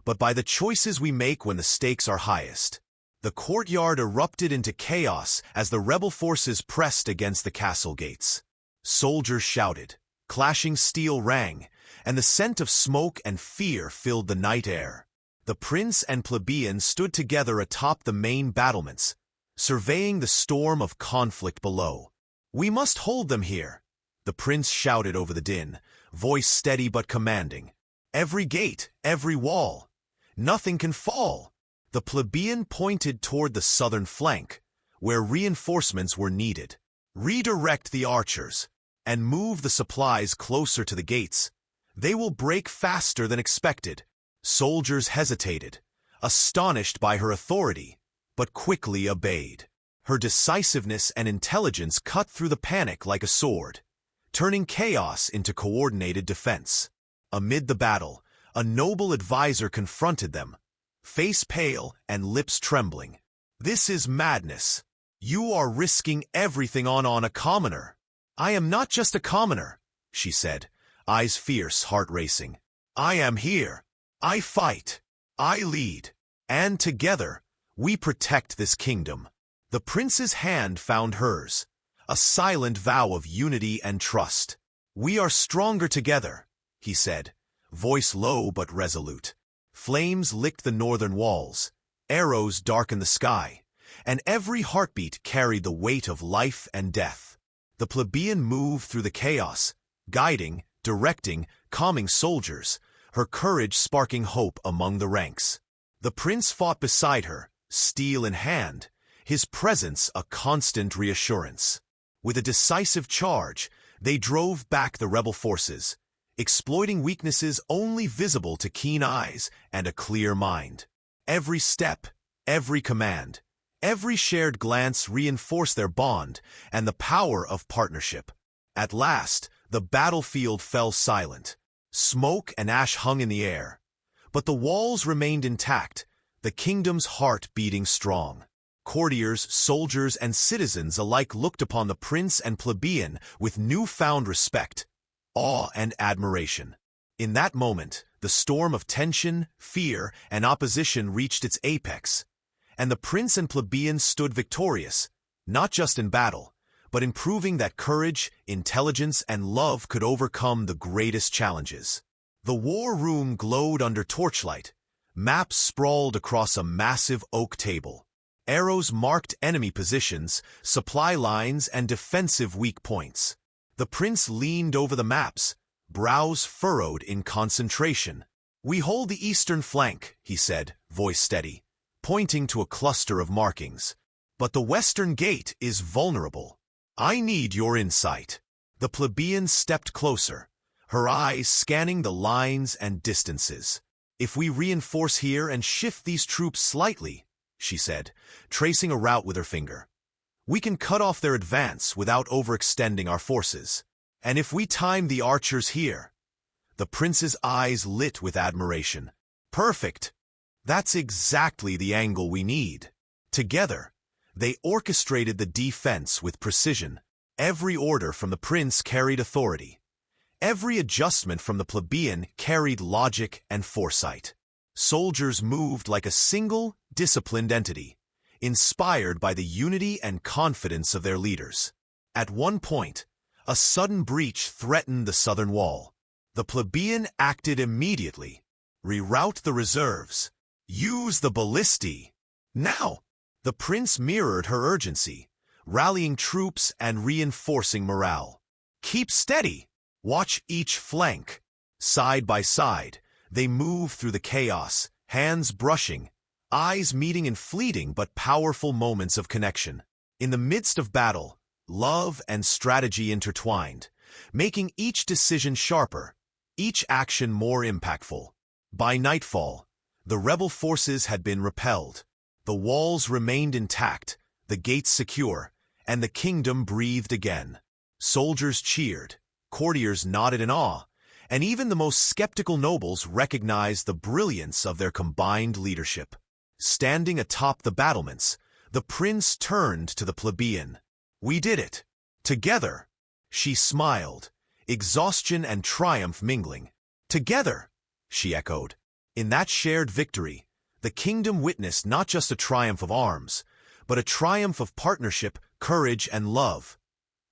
but by the choices we make when the stakes are highest. The courtyard erupted into chaos as the rebel forces pressed against the castle gates. Soldiers shouted, clashing steel rang, and the scent of smoke and fear filled the night air. The prince and plebeian stood together atop the main battlements, surveying the storm of conflict below. "We must hold them here," the prince shouted over the din, voice steady but commanding. "Every gate, every wall. Nothing can fall." The plebeian pointed toward the southern flank, where reinforcements were needed. "Redirect the archers, and move the supplies closer to the gates. They will break faster than expected." Soldiers hesitated, astonished by her authority, but quickly obeyed. Her decisiveness and intelligence cut through the panic like a sword, turning chaos into coordinated defense. Amid the battle, a noble advisor confronted them, face pale and lips trembling. "This is madness. You are risking everything on a commoner." "I am not just a commoner," she said, eyes fierce, heart racing. "I am here. I fight. I lead. And together, we protect this kingdom." The prince's hand found hers, a silent vow of unity and trust. "We are stronger together," he said, voice low but resolute. Flames licked the northern walls, arrows darkened the sky, and every heartbeat carried the weight of life and death. The plebeian moved through the chaos, guiding, directing, calming soldiers, her courage sparking hope among the ranks. The prince fought beside her, steel in hand, his presence a constant reassurance. With a decisive charge, they drove back the rebel forces, exploiting weaknesses only visible to keen eyes and a clear mind. Every step, every command, every shared glance reinforced their bond and the power of partnership. At last, the battlefield fell silent. Smoke and ash hung in the air, but the walls remained intact, the kingdom's heart beating strong. Courtiers, soldiers, and citizens alike looked upon the prince and plebeian with newfound respect, awe, and admiration. In that moment, the storm of tension, fear, and opposition reached its apex, and the prince and plebeian stood victorious, not just in battle, but in proving that courage, intelligence, and love could overcome the greatest challenges. The war room glowed under torchlight, maps sprawled across a massive oak table. Arrows marked enemy positions, supply lines, and defensive weak points. The prince leaned over the maps, brows furrowed in concentration. "We hold the eastern flank," he said, voice steady, pointing to a cluster of markings. "But the western gate is vulnerable. I need your insight." The plebeian stepped closer, her eyes scanning the lines and distances. "If we reinforce here and shift these troops slightly," she said, tracing a route with her finger, "we can cut off their advance without overextending our forces. And if we time the archers here—" The prince's eyes lit with admiration. "Perfect! That's exactly the angle we need." Together, they orchestrated the defense with precision. Every order from the prince carried authority. Every adjustment from the plebeian carried logic and foresight. Soldiers moved like a single, disciplined entity, inspired by the unity and confidence of their leaders. At one point, a sudden breach threatened the southern wall. The plebeian acted immediately. "Reroute the reserves. Use the ballistae. Now!" The prince mirrored her urgency, rallying troops and reinforcing morale. "Keep steady. Watch each flank." Side by side, They move through the chaos, hands brushing, eyes meeting in fleeting but powerful moments of connection. In the midst of battle, love and strategy intertwined, making each decision sharper, each action more impactful. By nightfall, the rebel forces had been repelled. The walls remained intact, the gates secure, and the kingdom breathed again. Soldiers cheered, courtiers nodded in awe, and even the most skeptical nobles recognized the brilliance of their combined leadership. Standing atop the battlements, the prince turned to the plebeian. "We did it. Together." She smiled, exhaustion and triumph mingling. "Together," she echoed. In that shared victory, the kingdom witnessed not just a triumph of arms, but a triumph of partnership, courage, and love.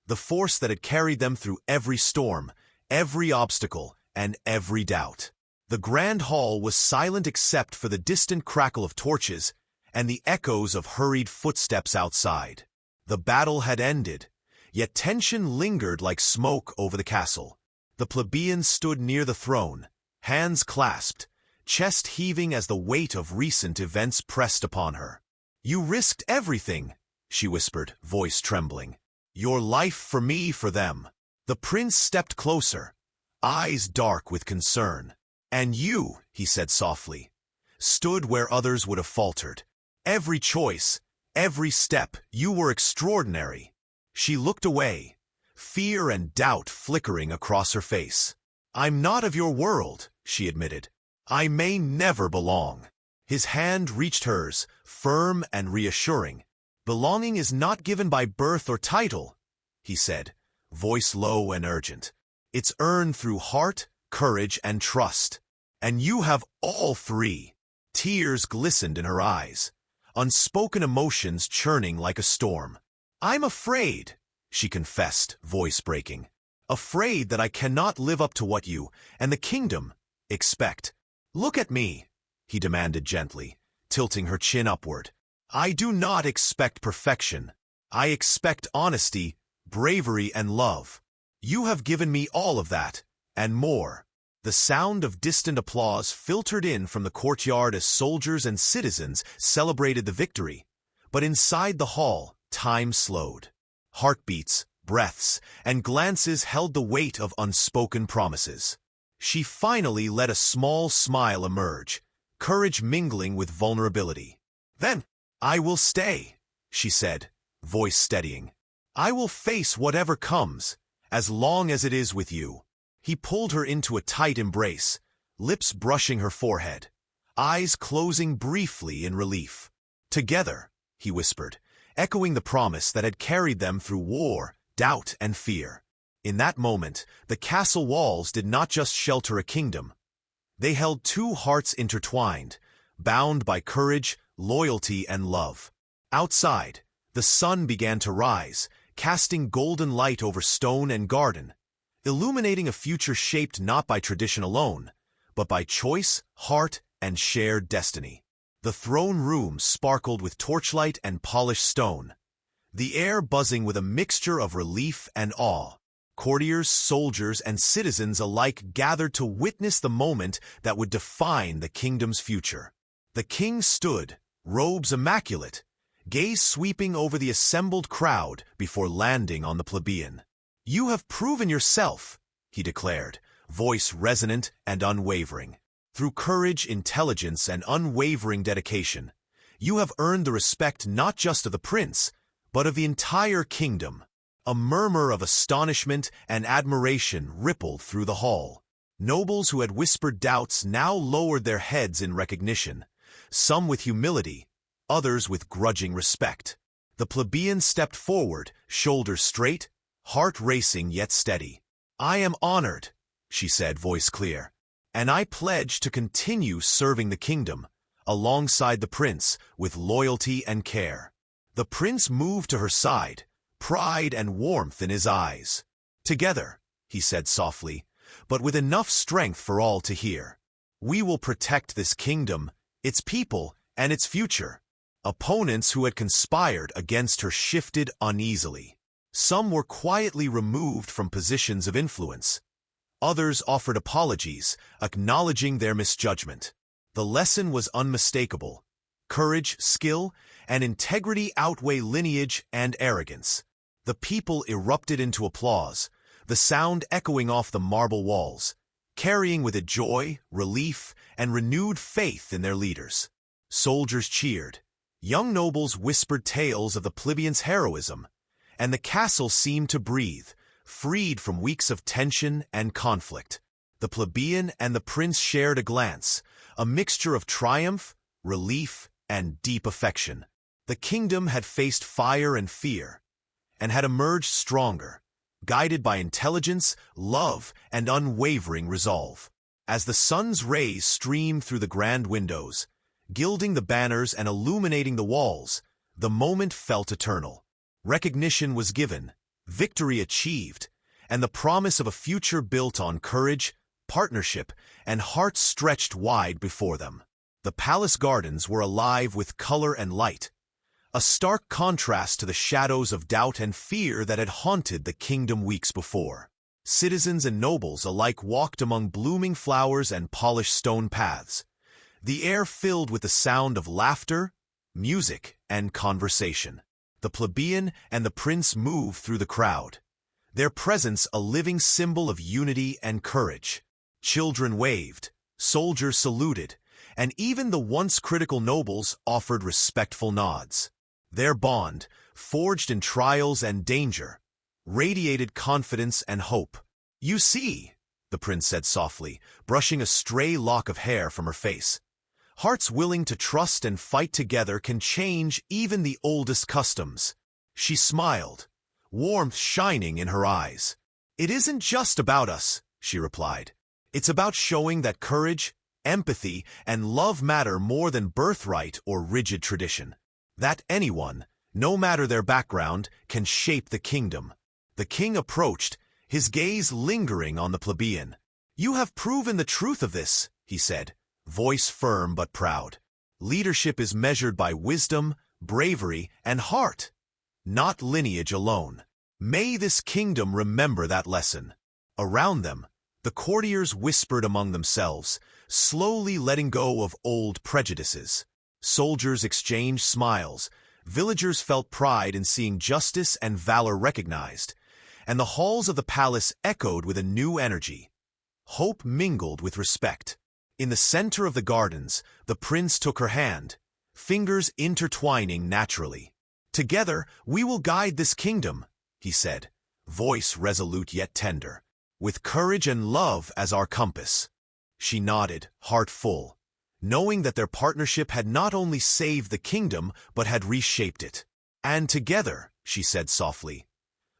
The force that had carried them through every storm, every obstacle, and every doubt. The grand hall was silent except for the distant crackle of torches and the echoes of hurried footsteps outside. The battle had ended, yet tension lingered like smoke over the castle. The plebeian stood near the throne, hands clasped, chest heaving as the weight of recent events pressed upon her. "You risked everything," she whispered, voice trembling. "Your life for me, for them." The prince stepped closer, eyes dark with concern. "And you," he said softly, "stood where others would have faltered. Every choice, every step, you were extraordinary." She looked away, fear and doubt flickering across her face. "I'm not of your world," she admitted. "I may never belong." His hand reached hers, firm and reassuring. "Belonging is not given by birth or title," he said, voice low and urgent. "It's earned through heart, courage, and trust. And you have all three." Tears glistened in her eyes, unspoken emotions churning like a storm. "I'm afraid," she confessed, voice breaking. "Afraid that I cannot live up to what you, and the kingdom, expect." "Look at me," he demanded gently, tilting her chin upward. "I do not expect perfection. I expect honesty, bravery, and love. You have given me all of that, and more." The sound of distant applause filtered in from the courtyard as soldiers and citizens celebrated the victory. But inside the hall, time slowed. Heartbeats, breaths, and glances held the weight of unspoken promises. She finally let a small smile emerge, courage mingling with vulnerability. "Then, I will stay," she said, voice steadying. "I will face whatever comes, as long as it is with you." He pulled her into a tight embrace, lips brushing her forehead, eyes closing briefly in relief. "Together," he whispered, echoing the promise that had carried them through war, doubt, and fear. In that moment, the castle walls did not just shelter a kingdom. They held two hearts intertwined, bound by courage, loyalty, and love. Outside, the sun began to rise, casting golden light over stone and garden, illuminating a future shaped not by tradition alone, but by choice, heart, and shared destiny. The throne room sparkled with torchlight and polished stone, the air buzzing with a mixture of relief and awe. Courtiers, soldiers, and citizens alike gathered to witness the moment that would define the kingdom's future. The king stood, robes immaculate, gaze sweeping over the assembled crowd before landing on the plebeian. "You have proven yourself," he declared, voice resonant and unwavering. "Through courage, intelligence, and unwavering dedication, you have earned the respect not just of the prince, but of the entire kingdom." A murmur of astonishment and admiration rippled through the hall. Nobles who had whispered doubts now lowered their heads in recognition, some with humility, others with grudging respect. The plebeian stepped forward, shoulders straight, heart racing yet steady. "I am honored," she said, voice clear, "and I pledge to continue serving the kingdom, alongside the prince, with loyalty and care." The prince moved to her side, pride and warmth in his eyes. "Together," he said softly, but with enough strength for all to hear. "We will protect this kingdom, its people, and its future." Opponents who had conspired against her shifted uneasily. Some were quietly removed from positions of influence. Others offered apologies, acknowledging their misjudgment. The lesson was unmistakable. Courage, skill, and integrity outweigh lineage and arrogance. The people erupted into applause, the sound echoing off the marble walls, carrying with it joy, relief, and renewed faith in their leaders. Soldiers cheered. Young nobles whispered tales of the plebeians' heroism, and the castle seemed to breathe, freed from weeks of tension and conflict. The plebeian and the prince shared a glance, a mixture of triumph, relief, and deep affection. The kingdom had faced fire and fear, and had emerged stronger, guided by intelligence, love, and unwavering resolve. As the sun's rays streamed through the grand windows, gilding the banners and illuminating the walls, the moment felt eternal. Recognition was given, victory achieved, and the promise of a future built on courage, partnership, and hearts stretched wide before them. The palace gardens were alive with color and light, a stark contrast to the shadows of doubt and fear that had haunted the kingdom weeks before. Citizens and nobles alike walked among blooming flowers and polished stone paths, the air filled with the sound of laughter, music, and conversation. The plebeian and the prince moved through the crowd, their presence a living symbol of unity and courage. Children waved, soldiers saluted, and even the once critical nobles offered respectful nods. Their bond, forged in trials and danger, radiated confidence and hope. "You see," the prince said softly, brushing a stray lock of hair from her face, "hearts willing to trust and fight together can change even the oldest customs." She smiled, warmth shining in her eyes. "It isn't just about us," she replied. "It's about showing that courage, empathy, and love matter more than birthright or rigid tradition. That anyone, no matter their background, can shape the kingdom." The king approached, his gaze lingering on the plebeian. "You have proven the truth of this," he said, voice firm but proud. "Leadership is measured by wisdom, bravery, and heart, not lineage alone. May this kingdom remember that lesson." Around them, the courtiers whispered among themselves, slowly letting go of old prejudices. Soldiers exchanged smiles, villagers felt pride in seeing justice and valor recognized, and the halls of the palace echoed with a new energy. Hope mingled with respect. In the center of the gardens, the prince took her hand, fingers intertwining naturally. "Together, we will guide this kingdom," he said, voice resolute yet tender, "with courage and love as our compass." She nodded, heart full, knowing that their partnership had not only saved the kingdom, but had reshaped it. "And together," she said softly,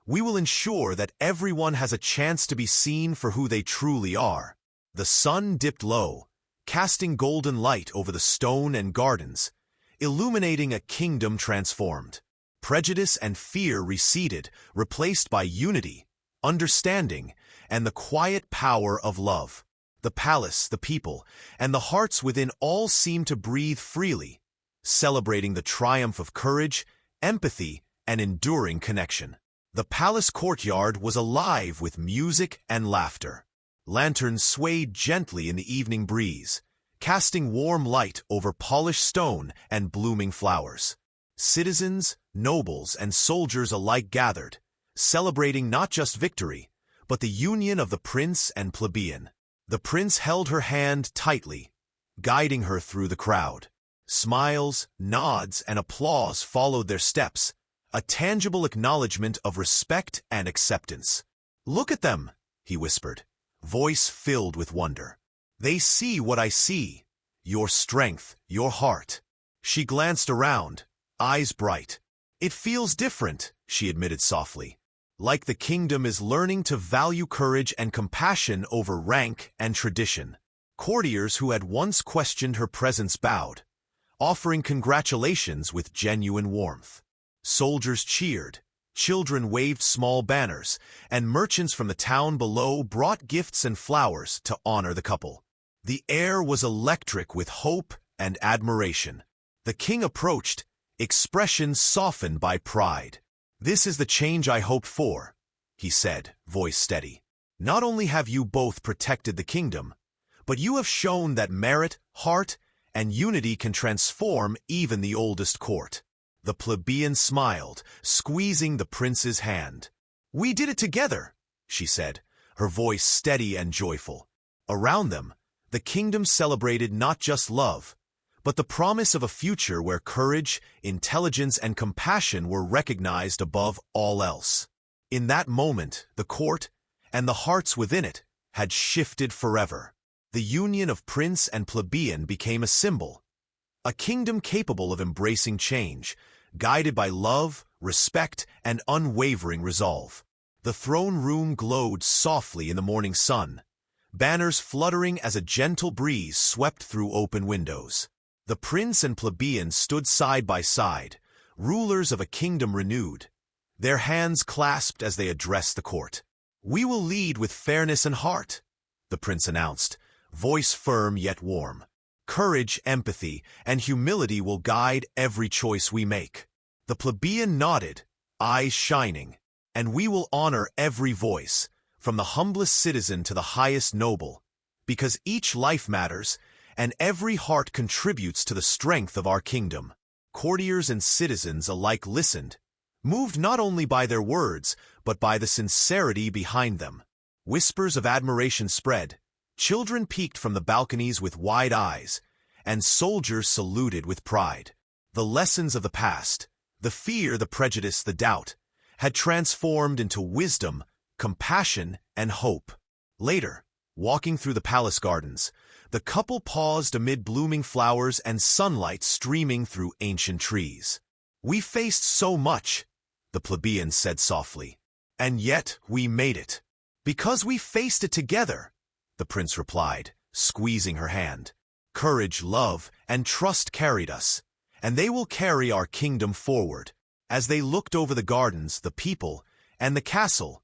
"we will ensure that everyone has a chance to be seen for who they truly are." The sun dipped low, casting golden light over the stone and gardens, illuminating a kingdom transformed. Prejudice and fear receded, replaced by unity, understanding, and the quiet power of love. The palace, the people, and the hearts within all seemed to breathe freely, celebrating the triumph of courage, empathy, and enduring connection. The palace courtyard was alive with music and laughter. Lanterns swayed gently in the evening breeze, casting warm light over polished stone and blooming flowers. Citizens, nobles, and soldiers alike gathered, celebrating not just victory, but the union of the prince and plebeian. The prince held her hand tightly, guiding her through the crowd. Smiles, nods, and applause followed their steps, a tangible acknowledgement of respect and acceptance. "Look at them," he whispered, voice filled with wonder. "They see what I see, your strength, your heart." She glanced around, eyes bright. "It feels different," she admitted softly, "like the kingdom is learning to value courage and compassion over rank and tradition." Courtiers who had once questioned her presence bowed, offering congratulations with genuine warmth. Soldiers cheered, children waved small banners, and merchants from the town below brought gifts and flowers to honor the couple. The air was electric with hope and admiration. The king approached, expression softened by pride. "This is the change I hoped for," he said, voice steady. Not only have you both protected the kingdom, but you have shown that merit, heart, and unity can transform even the oldest court. The plebeian smiled, squeezing the prince's hand. "We did it together," she said, her voice steady and joyful. Around them, the kingdom celebrated not just love, but the promise of a future where courage, intelligence, and compassion were recognized above all else. In that moment, the court, and the hearts within it, had shifted forever. The union of prince and plebeian became a symbol, a kingdom capable of embracing change, guided by love, respect, and unwavering resolve. The throne room glowed softly in the morning sun, banners fluttering as a gentle breeze swept through open windows. The prince and plebeian stood side by side, rulers of a kingdom renewed, their hands clasped as they addressed the court. "We will lead with fairness and heart," the prince announced, voice firm yet warm. "Courage, empathy, and humility will guide every choice we make." The plebeian nodded, eyes shining. "And we will honor every voice, from the humblest citizen to the highest noble, because each life matters, and every heart contributes to the strength of our kingdom." Courtiers and citizens alike listened, moved not only by their words, but by the sincerity behind them. Whispers of admiration spread, children peeked from the balconies with wide eyes, and soldiers saluted with pride. The lessons of the past, the fear, the prejudice, the doubt, had transformed into wisdom, compassion, and hope. Later, walking through the palace gardens, the couple paused amid blooming flowers and sunlight streaming through ancient trees. "We faced so much," the plebeian said softly, "and yet we made it." "Because we faced it together," the prince replied, squeezing her hand. "Courage, love, and trust carried us, and they will carry our kingdom forward." As they looked over the gardens, the people, and the castle,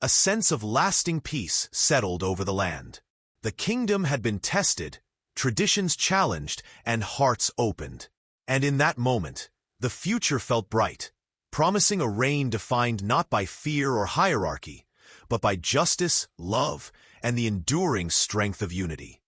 a sense of lasting peace settled over the land. The kingdom had been tested, traditions challenged, and hearts opened. And in that moment, the future felt bright, promising a reign defined not by fear or hierarchy, but by justice, love, and the enduring strength of unity.